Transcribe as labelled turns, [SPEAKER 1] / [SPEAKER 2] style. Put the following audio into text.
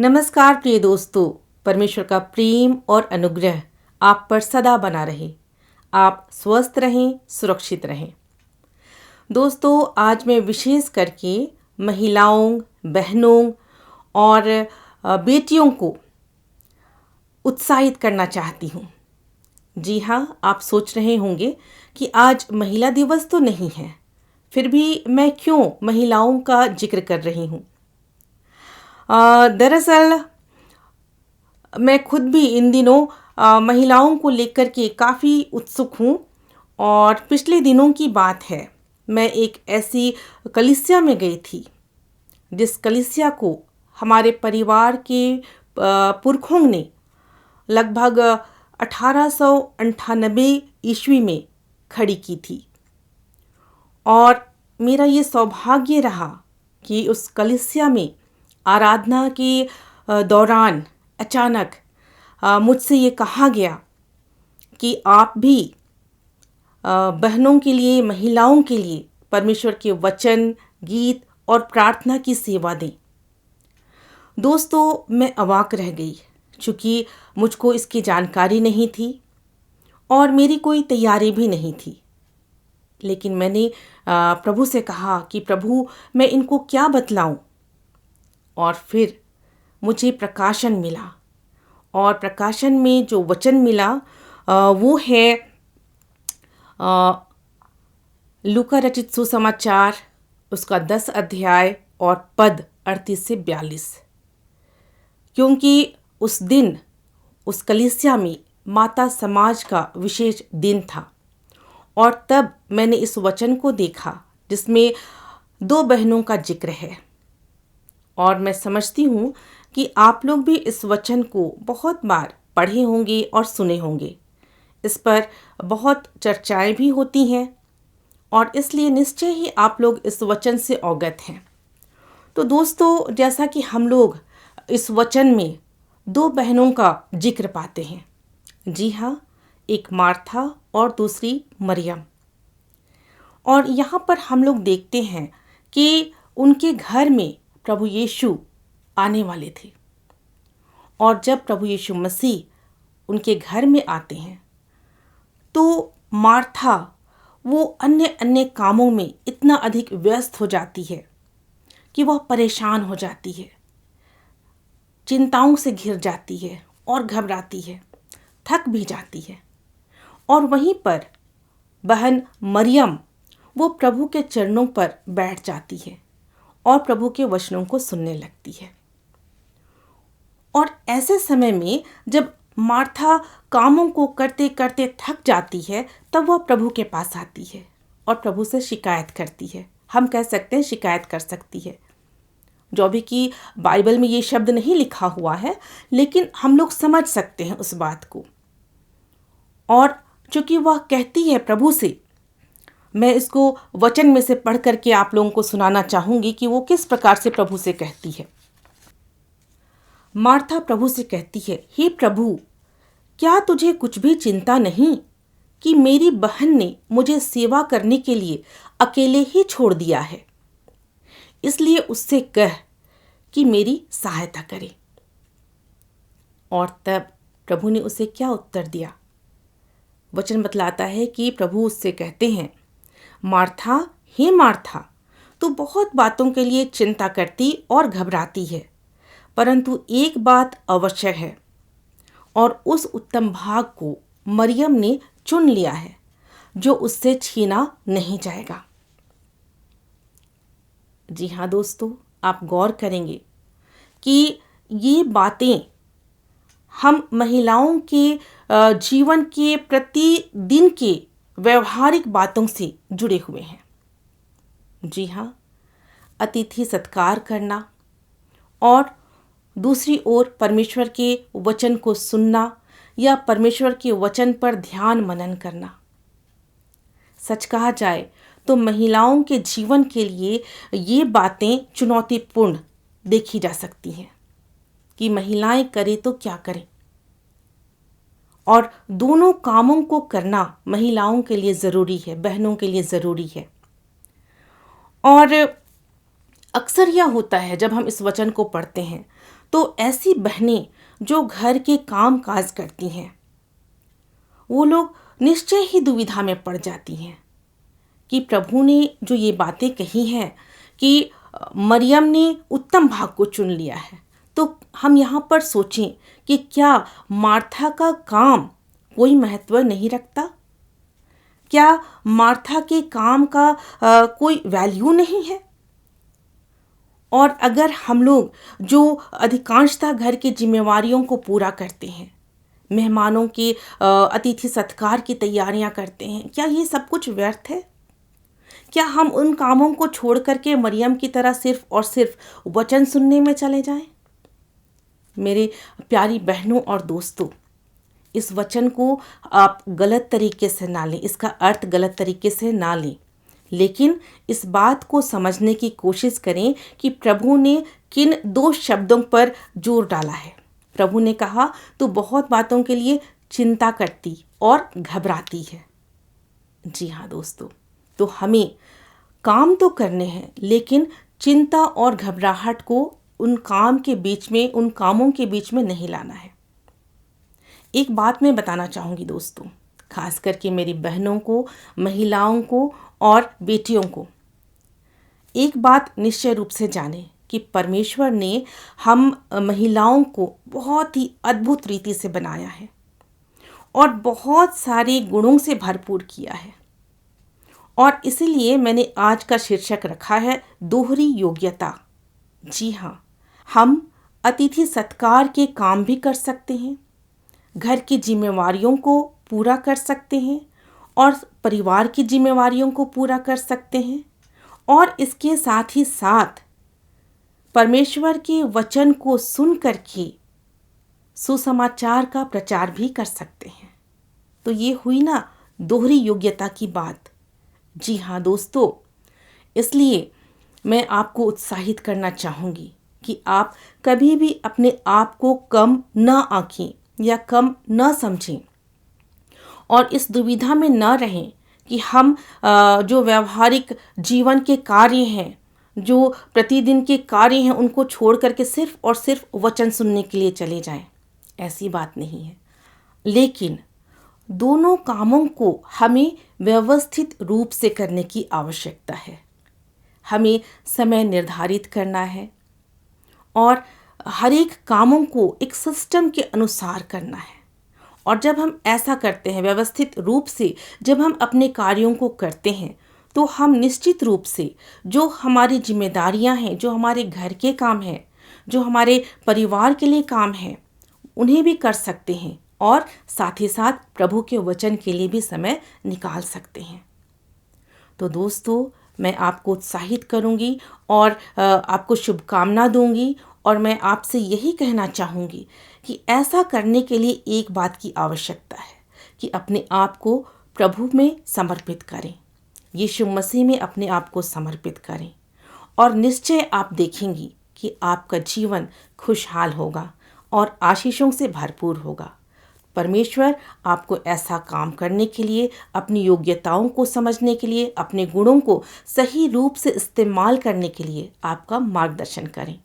[SPEAKER 1] नमस्कार प्रिय दोस्तों, परमेश्वर का प्रेम और अनुग्रह आप पर सदा बना रहे। आप स्वस्थ रहें, सुरक्षित रहें। दोस्तों, आज मैं विशेष करके महिलाओं, बहनों और बेटियों को उत्साहित करना चाहती हूँ। जी हाँ, आप सोच रहे होंगे कि आज महिला दिवस तो नहीं है, फिर भी मैं क्यों महिलाओं का जिक्र कर रही हूँ। दरअसल मैं खुद भी इन दिनों महिलाओं को लेकर के काफ़ी उत्सुक हूँ और पिछले दिनों की बात है, मैं एक ऐसी कलीसिया में गई थी जिस कलीसिया को हमारे परिवार के पुरखों ने लगभग 1898 ईस्वी में खड़ी की थी। और मेरा ये सौभाग्य रहा कि उस कलीसिया में आराधना के दौरान अचानक मुझसे ये कहा गया कि आप भी बहनों के लिए, महिलाओं के लिए परमेश्वर के वचन, गीत और प्रार्थना की सेवा दें। दोस्तों, मैं अवाक रह गई, क्योंकि मुझको इसकी जानकारी नहीं थी और मेरी कोई तैयारी भी नहीं थी। लेकिन मैंने प्रभु से कहा कि प्रभु, मैं इनको क्या बतलाऊं। और फिर मुझे प्रकाशन मिला, और प्रकाशन में जो वचन मिला वो है लूका रचित सुसमाचार, उसका 10 अध्याय और पद 38 से 42। क्योंकि उस दिन उस कलीसिया में माता समाज का विशेष दिन था, और तब मैंने इस वचन को देखा जिसमें 2 बहनों का जिक्र है। और मैं समझती हूँ कि आप लोग भी इस वचन को बहुत बार पढ़े होंगे और सुने होंगे। इस पर बहुत चर्चाएं भी होती हैं और इसलिए निश्चय ही आप लोग इस वचन से अवगत हैं। तो दोस्तों, जैसा कि हम लोग इस वचन में 2 बहनों का जिक्र पाते हैं। जी हाँ, एक मार्था और दूसरी मरियम। और यहाँ पर हम लोग देखते हैं कि उनके घर में प्रभु यीशु आने वाले थे। और जब प्रभु यीशु मसीह उनके घर में आते हैं तो मार्था वो अन्य अन्य कामों में इतना अधिक व्यस्त हो जाती है कि वह परेशान हो जाती है, चिंताओं से घिर जाती है और घबराती है, थक भी जाती है। और वहीं पर बहन मरियम वो प्रभु के चरणों पर बैठ जाती है और प्रभु के वचनों को सुनने लगती है। और ऐसे समय में जब मार्था कामों को करते करते थक जाती है, तब वह प्रभु के पास आती है और प्रभु से शिकायत करती है। हम कह सकते हैं शिकायत कर सकती है, जो भी कि बाइबल में ये शब्द नहीं लिखा हुआ है, लेकिन हम लोग समझ सकते हैं उस बात को। और चूंकि वह कहती है प्रभु से, मैं इसको वचन में से पढ़ करके आप लोगों को सुनाना चाहूंगी कि वो किस प्रकार से प्रभु से कहती है। मार्था प्रभु से कहती है, हे प्रभु, क्या तुझे कुछ भी चिंता नहीं कि मेरी बहन ने मुझे सेवा करने के लिए अकेले ही छोड़ दिया है? इसलिए उससे कह कि मेरी सहायता करे। और तब प्रभु ने उसे क्या उत्तर दिया? वचन बतलाता है कि प्रभु उससे कहते हैं, मार्था, हे मार्था, तू बहुत बातों के लिए चिंता करती और घबराती है, परंतु एक बात आवश्यक है, और उस उत्तम भाग को मरियम ने चुन लिया है, जो उससे छीना नहीं जाएगा। जी हाँ दोस्तों, आप गौर करेंगे कि ये बातें हम महिलाओं के जीवन के प्रतिदिन के व्यवहारिक बातों से जुड़े हुए हैं। जी हाँ, अतिथि सत्कार करना और दूसरी ओर परमेश्वर के वचन को सुनना या परमेश्वर के वचन पर ध्यान मनन करना। सच कहा जाए तो महिलाओं के जीवन के लिए ये बातें चुनौतीपूर्ण देखी जा सकती हैं कि महिलाएं करें तो क्या करें। और दोनों कामों को करना महिलाओं के लिए ज़रूरी है, बहनों के लिए ज़रूरी है। और अक्सर यह होता है जब हम इस वचन को पढ़ते हैं तो ऐसी बहनें जो घर के काम काज करती हैं वो लोग निश्चय ही दुविधा में पड़ जाती हैं कि प्रभु ने जो ये बातें कही हैं कि मरियम ने उत्तम भाग को चुन लिया है, तो हम यहाँ पर सोचें कि क्या मार्था का काम कोई महत्व नहीं रखता? क्या मार्था के काम का कोई वैल्यू नहीं है? और अगर हम लोग जो अधिकांशतः घर की जिम्मेवारियों को पूरा करते हैं, मेहमानों के अतिथि सत्कार की तैयारियां करते हैं, क्या ये सब कुछ व्यर्थ है? क्या हम उन कामों को छोड़ करके मरियम की तरह सिर्फ और सिर्फ वचन सुनने में चले जाएं? मेरे प्यारी बहनों और दोस्तों, इस वचन को आप गलत तरीके से ना लें, इसका अर्थ गलत तरीके से ना लें, लेकिन इस बात को समझने की कोशिश करें कि प्रभु ने किन 2 शब्दों पर जोर डाला है। प्रभु ने कहा, तू बहुत बातों के लिए चिंता करती और घबराती है। जी हाँ दोस्तों, तो हमें काम तो करने हैं, लेकिन चिंता और घबराहट को उन कामों के बीच में नहीं लाना है। एक बात मैं बताना चाहूँगी दोस्तों, खास करके मेरी बहनों को, महिलाओं को और बेटियों को, एक बात निश्चय रूप से जानें कि परमेश्वर ने हम महिलाओं को बहुत ही अद्भुत रीति से बनाया है और बहुत सारे गुणों से भरपूर किया है। और इसीलिए मैंने आज का शीर्षक रखा है दोहरी योग्यता। जी हाँ, हम अतिथि सत्कार के काम भी कर सकते हैं, घर की जिम्मेवारियों को पूरा कर सकते हैं और परिवार की जिम्मेवारियों को पूरा कर सकते हैं, और इसके साथ ही साथ परमेश्वर के वचन को सुन करके सुसमाचार का प्रचार भी कर सकते हैं। तो ये हुई ना दोहरी योग्यता की बात। जी हाँ दोस्तों, इसलिए मैं आपको उत्साहित करना चाहूँगी कि आप कभी भी अपने आप को कम न आंकें या कम न समझें और इस दुविधा में न रहें कि हम जो व्यावहारिक जीवन के कार्य हैं, जो प्रतिदिन के कार्य हैं, उनको छोड़ करके सिर्फ और सिर्फ वचन सुनने के लिए चले जाएं। ऐसी बात नहीं है, लेकिन दोनों कामों को हमें व्यवस्थित रूप से करने की आवश्यकता है। हमें समय निर्धारित करना है और हर एक कामों को एक सिस्टम के अनुसार करना है। और जब हम ऐसा करते हैं, व्यवस्थित रूप से जब हम अपने कार्यों को करते हैं, तो हम निश्चित रूप से जो हमारी जिम्मेदारियां हैं, जो हमारे घर के काम हैं, जो हमारे परिवार के लिए काम हैं, उन्हें भी कर सकते हैं और साथ ही साथ प्रभु के वचन के लिए भी समय निकाल सकते हैं। तो दोस्तों, मैं आपको उत्साहित करूंगी और आपको शुभकामना दूंगी, और मैं आपसे यही कहना चाहूँगी कि ऐसा करने के लिए एक बात की आवश्यकता है कि अपने आप को प्रभु में समर्पित करें, यीशु मसीह में अपने आप को समर्पित करें, और निश्चय आप देखेंगी कि आपका जीवन खुशहाल होगा और आशीषों से भरपूर होगा। परमेश्वर आपको ऐसा काम करने के लिए, अपनी योग्यताओं को समझने के लिए, अपने गुणों को सही रूप से इस्तेमाल करने के लिए आपका मार्गदर्शन करें।